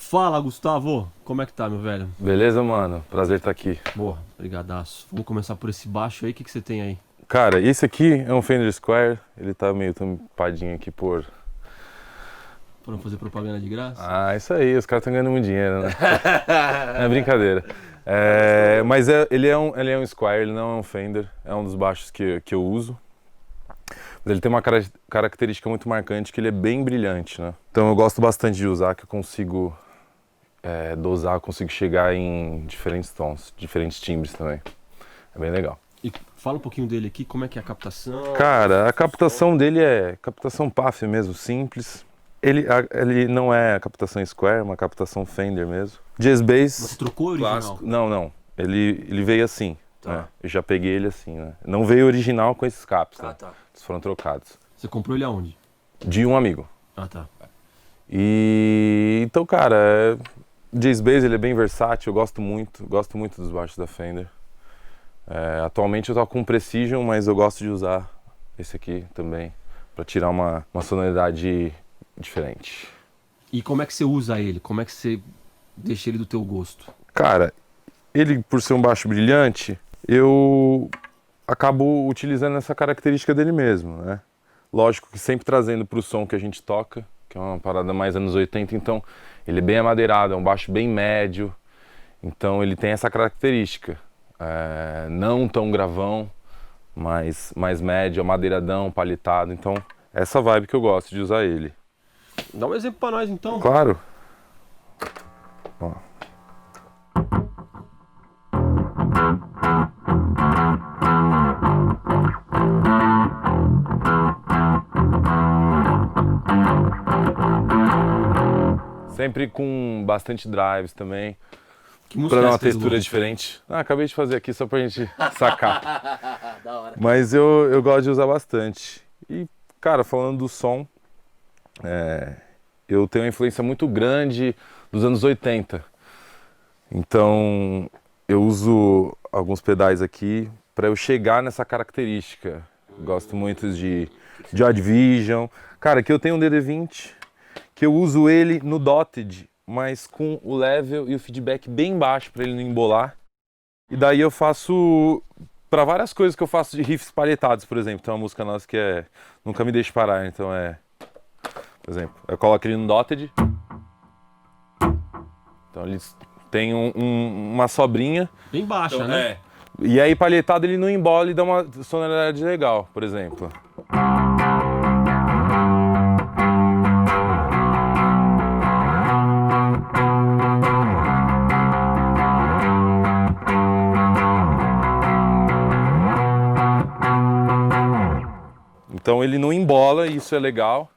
Fala, Gustavo! Como é que tá, meu velho? Beleza, mano? Prazer estar aqui. Boa, brigadaço. Vamos começar por esse baixo aí, o que que você tem aí? Cara, esse aqui é um Fender Squire. Ele tá meio tampadinho aqui por... Pra não fazer propaganda de graça? Ah, isso aí, os caras estão ganhando muito dinheiro, né? É brincadeira. Mas ele é um Squire, ele não é um Fender. É um dos baixos que eu uso. Mas ele tem uma característica muito marcante, que ele é bem brilhante, né? Então eu gosto bastante de usar, que eu consigo dosar, eu consigo chegar em diferentes tons, diferentes timbres também. É bem legal. E fala um pouquinho dele aqui, como é que é a captação? Cara, a captação dele é captação PAF mesmo, simples. Ele não é a captação Square, é uma captação Fender mesmo. Jazz Bass. Você trocou o original? Clássico. Não. Ele veio assim. Tá. Né? Eu já peguei ele assim, né? Não veio original com esses caps, né? Tá. Eles foram trocados. Você comprou ele aonde? De um amigo. Ah, tá. E então, cara, Jazz Bass ele é bem versátil, eu gosto muito dos baixos da Fender. Atualmente eu toco com Precision, mas eu gosto de usar esse aqui também, para tirar uma sonoridade diferente. E como é que você usa ele? Como é que você deixa ele do teu gosto? Cara, ele por ser um baixo brilhante, eu acabo utilizando essa característica dele mesmo, né? Lógico que sempre trazendo para o som que a gente toca, que é uma parada mais anos 80, então ele é bem amadeirado, é um baixo bem médio, então ele tem essa característica. Não tão gravão, mas mais médio, amadeiradão, palitado. Então, essa vibe que eu gosto de usar ele. Dá um exemplo pra nós, então. Claro. Ó. Sempre com bastante drives também. Que música Pra dar é uma essa que textura eles diferente. Acabei de fazer aqui só pra gente sacar. Da hora. Mas eu gosto de usar bastante. E, cara, falando do som, eu tenho uma influência muito grande dos anos 80. Então, eu uso alguns pedais aqui para eu chegar nessa característica. Gosto muito de Joy Division. Cara, aqui eu tenho um DD20 que eu uso ele no dotted, mas com o level e o feedback bem baixo para ele não embolar. E daí eu faço para várias coisas que eu faço de riffs palhetados, por exemplo. Tem uma música nossa que é Nunca Me Deixe Parar, então por exemplo, eu coloco ele no dotted. Então eles têm uma sobrinha. Bem baixa, Então, né? E aí palhetado ele não embola e dá uma sonoridade legal, por exemplo. Então ele não embola, e isso é legal.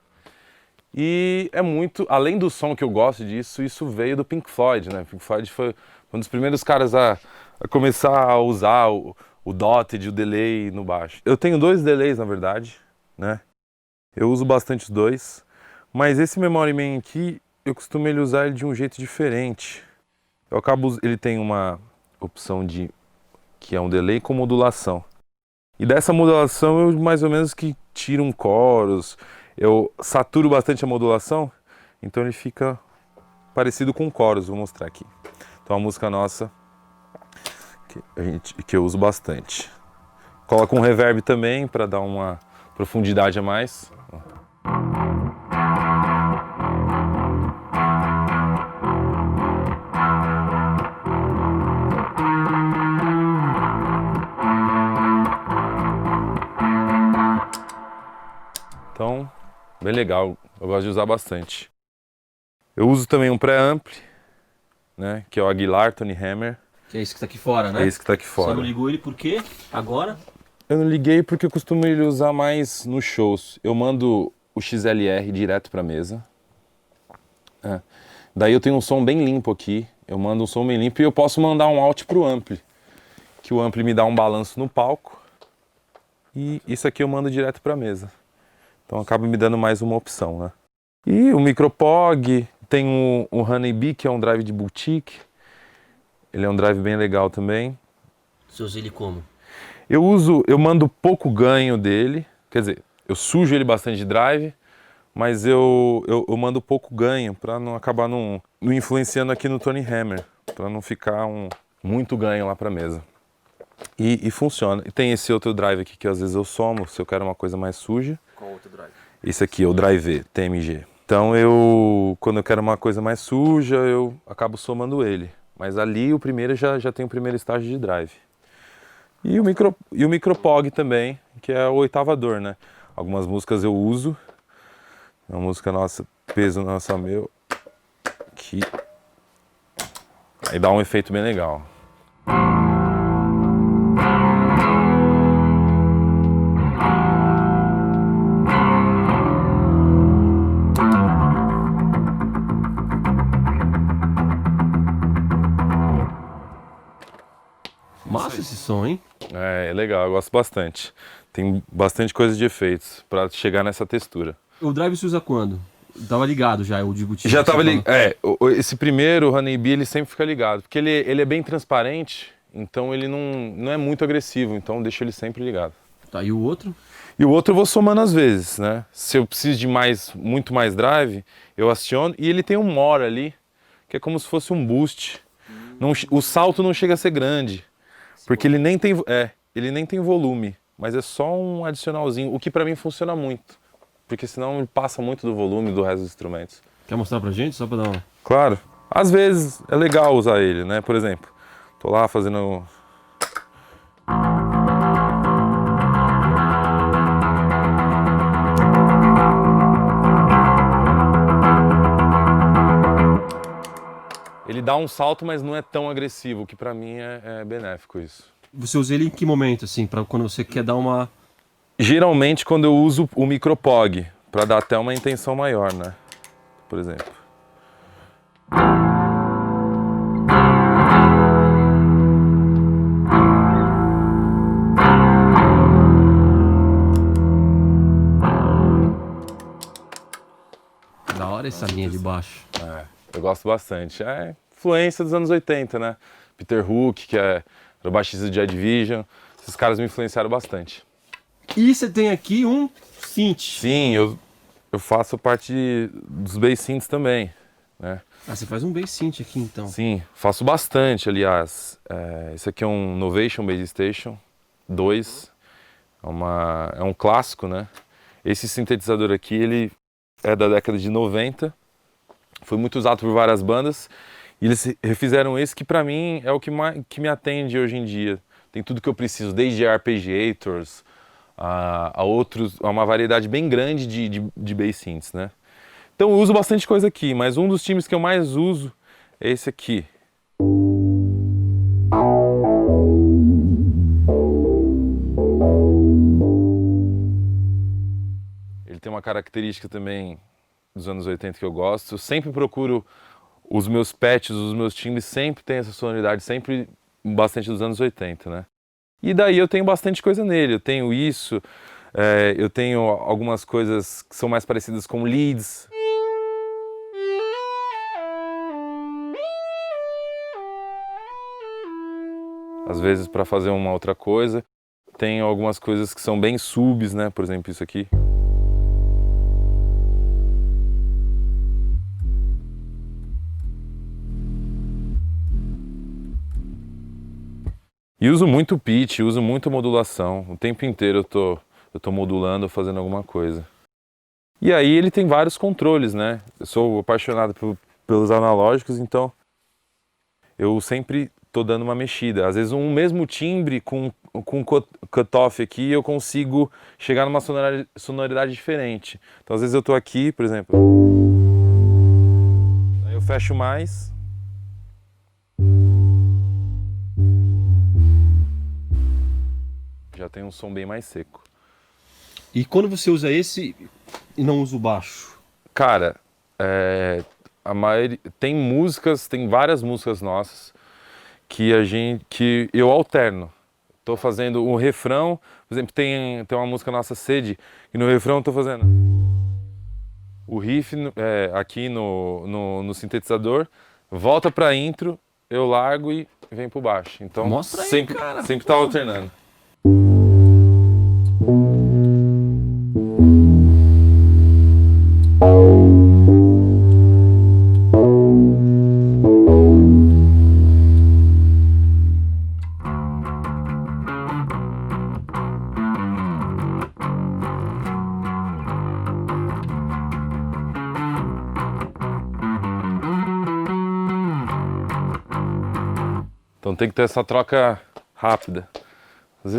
E é muito, além do som que eu gosto disso, isso veio do Pink Floyd, né? Pink Floyd foi um dos primeiros caras a começar a usar o dotted, o delay no baixo. Eu tenho dois delays, na verdade, né? Eu uso bastante os dois, mas esse Memory Man aqui, eu costumo usar ele de um jeito diferente. Ele tem uma opção que é um delay com modulação. E dessa modulação eu mais ou menos que tiro um chorus, eu saturo bastante a modulação, então ele fica parecido com chorus, vou mostrar aqui. Então a música nossa que eu uso bastante. Coloco um reverb também para dar uma profundidade a mais. Então, bem legal, eu gosto de usar bastante. Eu uso também um pré-ampli, né, que é o Aguilar Tony Hammer. Que é esse que tá aqui fora, né? É esse que tá aqui fora. Só não ligou ele por quê? Agora? Eu não liguei porque eu costumo ele usar mais nos shows. Eu mando o XLR direto pra mesa. Daí eu tenho um som bem limpo aqui. Eu mando um som bem limpo e eu posso mandar um out pro ampli. Que o ampli me dá um balanço no palco. E isso aqui eu mando direto pra mesa. Então acaba me dando mais uma opção, né? E o Micropog, tem o Honeybee, que é um drive de boutique. Ele é um drive bem legal também. Você usa ele como? Eu mando pouco ganho dele, quer dizer, eu sujo ele bastante de drive, mas eu mando pouco ganho para não acabar não influenciando aqui no Tony Hammer, para não ficar muito ganho lá para mesa. E funciona. E tem esse outro drive aqui que às vezes eu somo, se eu quero uma coisa mais suja. Qual outro drive? Esse aqui é o Drive TMG. Então quando eu quero uma coisa mais suja, eu acabo somando ele. Mas ali o primeiro já tem o primeiro estágio de drive. E o micropog também, que é o oitavador, né? Algumas músicas eu uso. Uma música nossa, peso nossa meu, que aí dá um efeito bem legal. Massa esse som, hein? É legal, eu gosto bastante. Tem bastante coisa de efeitos para chegar nessa textura. O drive se usa quando? Tava ligado já, o de botija. Já tava ligado. Esse primeiro, o Honeybee, ele sempre fica ligado. Porque ele é bem transparente, então ele não é muito agressivo, então eu deixo ele sempre ligado. Tá, e o outro? E o outro eu vou somando às vezes, né? Se eu preciso de muito mais drive, eu aciono. E ele tem um more ali, que é como se fosse um boost. O salto não chega a ser grande, porque ele nem tem volume, mas é só um adicionalzinho, o que pra mim funciona muito. Porque senão ele passa muito do volume do resto dos instrumentos. Quer mostrar pra gente, só pra dar uma... Claro. Às vezes é legal usar ele, né? Por exemplo, tô lá fazendo... Ele dá um salto, mas não é tão agressivo, o que pra mim é benéfico isso. Você usa ele em que momento, assim, pra quando você quer dar uma... Geralmente quando eu uso o micropog, para dar até uma intenção maior, né? Por exemplo. Da hora essa linha de baixo. Eu gosto bastante. É influência dos anos 80, né? Peter Hook, que era o baixista de Joy Division. Esses caras me influenciaram bastante. E você tem aqui um synth. Sim, eu faço parte dos bass synths também, né? Ah, você faz um bass synth aqui então. Sim, faço bastante, aliás. Esse aqui é um Novation Bass Station 2. É um clássico, né? Esse sintetizador aqui, ele é da década de 90. Foi muito usado por várias bandas. E eles refizeram esse que pra mim é o que me atende hoje em dia. Tem tudo que eu preciso, desde arpeggiators a uma variedade bem grande de bass synths, né? Então eu uso bastante coisa aqui, mas um dos times que eu mais uso é esse aqui. Ele tem uma característica também dos anos 80 que eu gosto. Eu sempre procuro os meus patches, os meus timbres sempre tem essa sonoridade, sempre bastante dos anos 80, né? E daí eu tenho bastante coisa nele, eu tenho isso, eu tenho algumas coisas que são mais parecidas com leads. Às vezes para fazer uma outra coisa. Tenho algumas coisas que são bem subs, né? Por exemplo, isso aqui. E uso muito pitch, uso muito modulação. O tempo inteiro eu tô modulando, fazendo alguma coisa. E aí ele tem vários controles, né? Eu sou apaixonado pelos analógicos, então eu sempre tô dando uma mexida. Às vezes um mesmo timbre com cutoff aqui eu consigo chegar numa sonoridade diferente. Então às vezes eu tô aqui, por exemplo. Aí eu fecho mais. Já tem um som bem mais seco. E quando você usa esse e não usa o baixo? Cara, tem várias músicas nossas que eu alterno. Tô fazendo um refrão, por exemplo, tem uma música nossa, Sede, e no refrão eu tô fazendo o riff aqui no sintetizador, volta pra intro, eu largo e vem pro baixo. Então mostra aí, sempre, cara. sempre tá alternando. Então tem que ter essa troca rápida. Às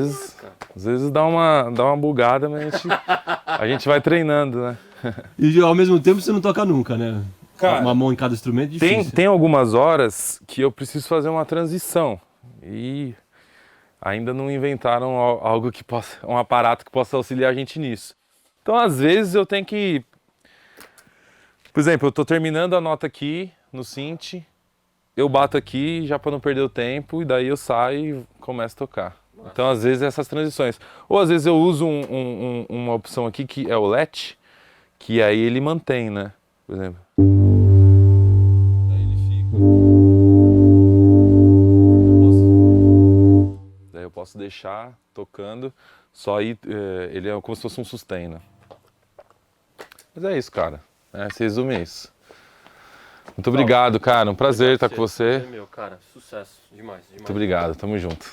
vezes dá uma bugada, mas a gente vai treinando, né? E ao mesmo tempo você não toca nunca, né? Cara, uma mão em cada instrumento é difícil. Tem algumas horas que eu preciso fazer uma transição e ainda não inventaram algo que possa, um aparato que possa auxiliar a gente nisso. Então às vezes eu tenho que, por exemplo, eu estou terminando a nota aqui no synth, eu bato aqui já para não perder o tempo e daí eu saio e começo a tocar. Então às vezes essas transições. Ou às vezes eu uso uma opção aqui que é o latch, que aí ele mantém, né? Por exemplo. Daí ele fica. Daí eu posso deixar tocando, só aí ele é como se fosse um sustain, né? Mas é isso, cara. Se resume isso. Muito obrigado, cara. Um prazer estar com você. É meu, cara. Sucesso. Demais. Muito obrigado. Tamo junto.